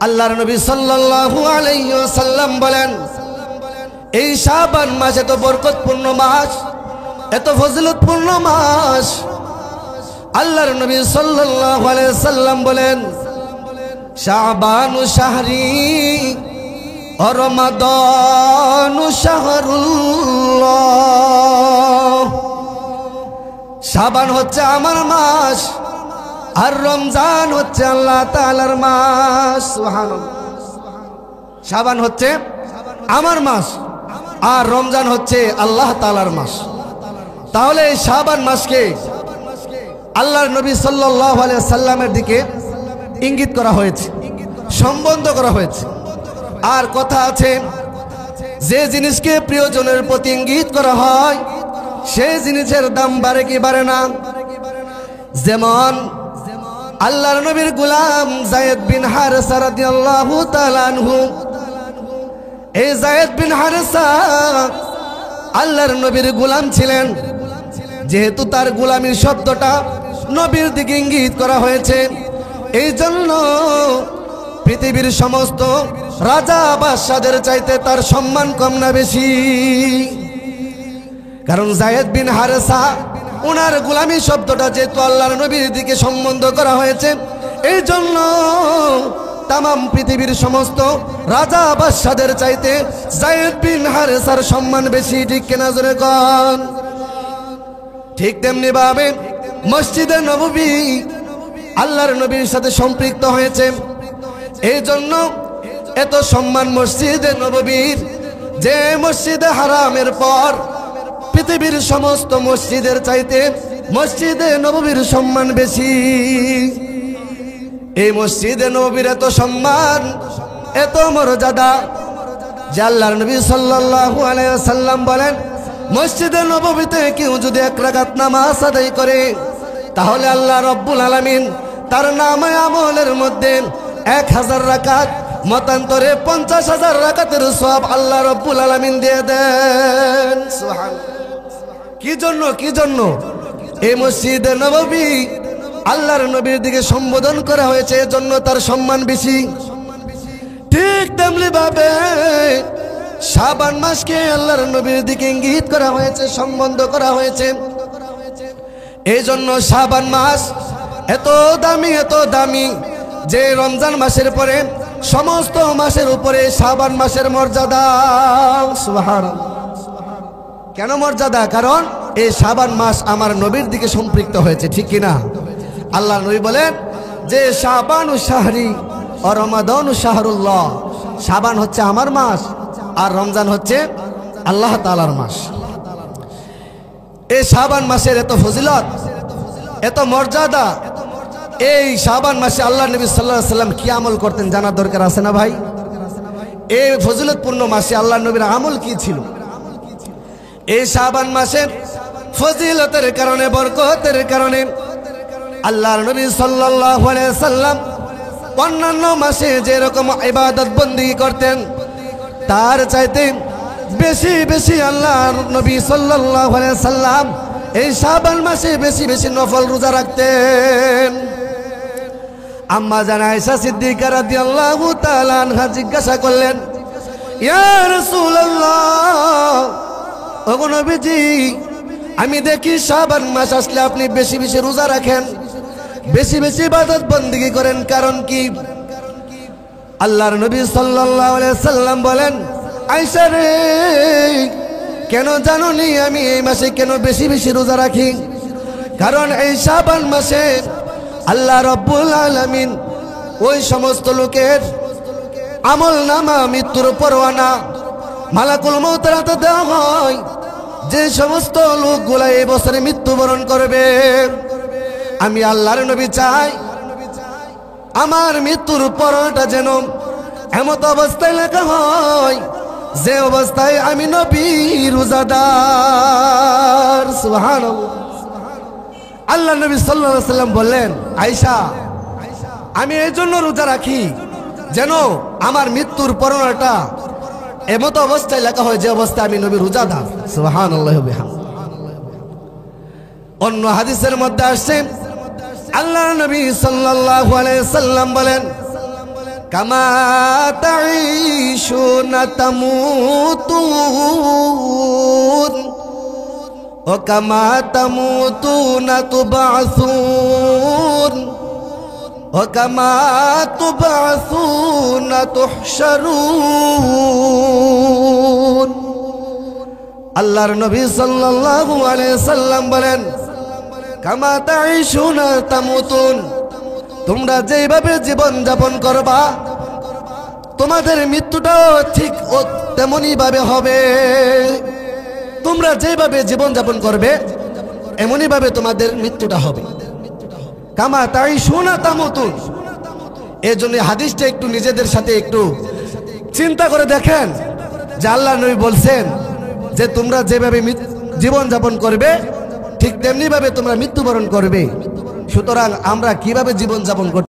আল্লাহর নবী সাল্লাল্লাহু আলাইহি ওয়াসাল্লাম বলেন, এই শাবান মাস এত বরকতপূর্ণ মাস, এত ফজিলতপূর্ণ মাস। আল্লাহর নবী সাল্লাল্লাহু আলাইহি ওয়াসাল্লাম বলেন, শাবানু শাহরি ওয়া রমাদানু শাহরুল্লাহ। শাবান হচ্ছে আমার মাস, আর রমজান হচ্ছে আল্লাহ তাআলার মাস। সুবহানাল্লাহ। শাবান হচ্ছে আমার মাস, আর রমজান হচ্ছে আল্লাহ তাআলার মাস। তাহলে এই শাবান মাসকে আল্লাহর নবী সাল্লাল্লাহু আলাইহি ওয়াসাল্লামের দিকে ইঙ্গিত করা হয়েছে, সম্বোধন করা হয়েছে। আর কথা আছে, যে জিনিসকে প্রিয়জনের প্রতি ইঙ্গিত করা হয় সেই জিনিসের দাম বাড়ে কি বাড়ে না? যেমন আল্লাহর নবীর গোলাম যায়েদ বিন হারেসা রাদিয়াল্লাহু তাআলা আনহু, এই যায়েদ বিন হারেসা আল্লাহর নবীর গোলাম ছিলেন। যেহেতু তার গোলামির শব্দটা নবীর দিকে ইঙ্গিত করা হয়েছে, এই জন্য পৃথিবীর সমস্ত রাজা বাদশাদের চাইতে তার সম্মান কম না বেশি? কারণ যায়েদ বিন হারেসা, ওনার গোলামি শব্দটা যেহেতু আল্লাহর নবীর দিকে সম্বন্ধ করা হয়েছে, এই জন্য তামাম পৃথিবীর সমস্ত রাজা বাদশাদের চাইতে যায়েদ বিন হারেসার সম্মান বেশি। ঠিক কিনা জোরে কোন? ঠিক তেমনি ভাবে মসজিদে নববী আল্লাহর নবীর সাথে সম্পৃক্ত হয়েছে, এই জন্য এত সম্মান মসজিদে নববীর, যে মসজিদে হারামের পর পৃথিবীর সমস্ত মসজিদের চাইতে মসজিদে নববীর সম্মান বেশি। এই মসজিদে নববীর এত সম্মান, এত মর্যাদা যে আল্লাহর নবী সাল্লাল্লাহু আলাইহি ওয়াসাল্লাম বলেন, মসজিদে নববীতে কেউ যদি 1 রাকাত নামাজ আদায় করে, তাহলে আল্লাহ রাব্বুল আলামিন তার নামে আমলের মধ্যে 1000 রাকাত, মতান্তরে 50,000 রাকাতের সওয়াব আল্লাহ রাব্বুল আলামিন দিয়ে দেন। সুবহানাল্লাহ। কি জন্য? কি জন্য? এই মসজিদে নববী আল্লাহর নবীর দিকে সম্বোধন করা হয়েছে, এজন্য তার সম্মান বেশি। ঠিক তেমনি ভাবে শাবান মাসকে আল্লাহর নবীর দিকে ইঙ্গিত করা হয়েছে, সম্বন্ধ করা হয়েছে। এই জন্য শাবান মাস এত দামি, এত দামি, যে রমজান মাসের পরে সমস্ত মাসের উপরে শাবান মাসের মর্যাদা। সুবহানাল্লাহ। কেন মর্যাদা? কারণ এই শাবান মাস আমার নবীর দিকে সম্পৃক্ত হয়েছে। ঠিক কিনা? আল্লাহ নবী বলেন যে শাবানু শাহরি ওয়া রমাদানু শাহরুল্লাহ। শাবান হচ্ছে আমার মাস, আর রমজান হচ্ছে আল্লাহ তাআলার মাস। এই শাবান মাসের এত ফজিলত, এত মর্যাদা। এই শাবান মাসে আল্লাহ নবী সাল্লাল্লাহু আলাইহি ওয়াসাল্লাম কি আমল করতেন জানার দরকার আছে না ভাই? এই ফজিলতপূর্ণ মাসে আল্লাহ নবীর আমল কি ছিল? এই শাবান মাসের ফজিলতের কারণে, বরকতের কারণে আল্লাহর নবী সাল্লাল্লাহু আলাইহি ওয়াসাল্লাম অন্যান্য মাসে যেরকম ইবাদত বন্দেগী করতেন, তার চাইতে বেশি বেশি আল্লাহর নবী সাল্লাল্লাহু আলাইহি ওয়াসাল্লাম এই শাবান মাসে বেশি বেশি নফল রোজা রাখতেন। আম্মা জান আয়েশা সিদ্দিকা রাদিয়াল্লাহু তাআলা আনহা জিজ্ঞাসা করলেন, ইয়া রাসূলুল্লাহ, ওগো নবীজি, আমি দেখি শাবান মাস আসলে আপনি বেশি বেশি রোজা রাখেন, বেশি বেশি ইবাদত বন্দেগী করেন, কারণ কি? আল্লাহর নবী সাল্লাল্লাহু আলাইহি ওয়াসাল্লাম বলেন, আয়েশা রে, কেন জানোনি আমি এই মাসে কেন বেশি বেশি রোজা রাখি? কারণ এই শাবান মাসে আল্লাহ রাব্বুল আলামিন ওই সমস্ত লোকের আমল নামা, মৃত্যুর পরোয়ানা মালাকুল মউতের হাতে দেওয়া হয়, যে সমস্ত লোকগুলা এই বছরে মৃত্যুবরণ করবে। আমি আল্লাহর নবী চাই আমার মৃত্যুর পরোয়ানাটা যেন এমত অবস্থায় লেখা হয় যে অবস্থায় আমি নবী রোজাদার। সুবহানাল্লাহ। আল্লাহ নবী সাল্লাল্লাহু আলাইহি ওয়াসাল্লাম বললেন, আয়েশা, আমি এই জন্য রোজা রাখি যেন আমার মৃত্যুর পরোয়ানাটা এমত অবস্থায় লেখা হয় যে অবস্থায় আমি নবী রোজাদার। সুবহানাল্লাহ। অন্য হাদিসের মধ্যে আসছে আল্লাহ নবী সাল্লাল্লাহু আলাইহি ওয়াসাল্লাম বলেন, কামা তাঈশুনা তামুতুন ও কামা তামুতুনা তুবআসুন ও কামা তুবআসুনা তুহশারুন। আল্লাহর নবী সাল্লাল্লাহু আলাইহি সাল্লাম বলেন, কামা তাঈশুনা তামুতুন, তোমরা যেভাবে জীবন যাপন করবা তোমাদের মৃত্যুটাও ঠিক তেমনই ভাবে হবে। তোমরা যেভাবে জীবন যাপন করবে এমনই ভাবে তোমাদের মৃত্যুটা হবে। কামা তাঈশুনা তামুতুন, এই জন্য হাদিসটা একটু নিজেদের সাথে একটু চিন্তা করে দেখেন যে আল্লাহ নবী বলছেন যে তোমরা যেভাবে জীবন যাপন করবে ঠিক তেমনি ভাবে তোমরা মৃত্যুবরণ করবে। সুতরাং আমরা কিভাবে জীবন যাপন করতে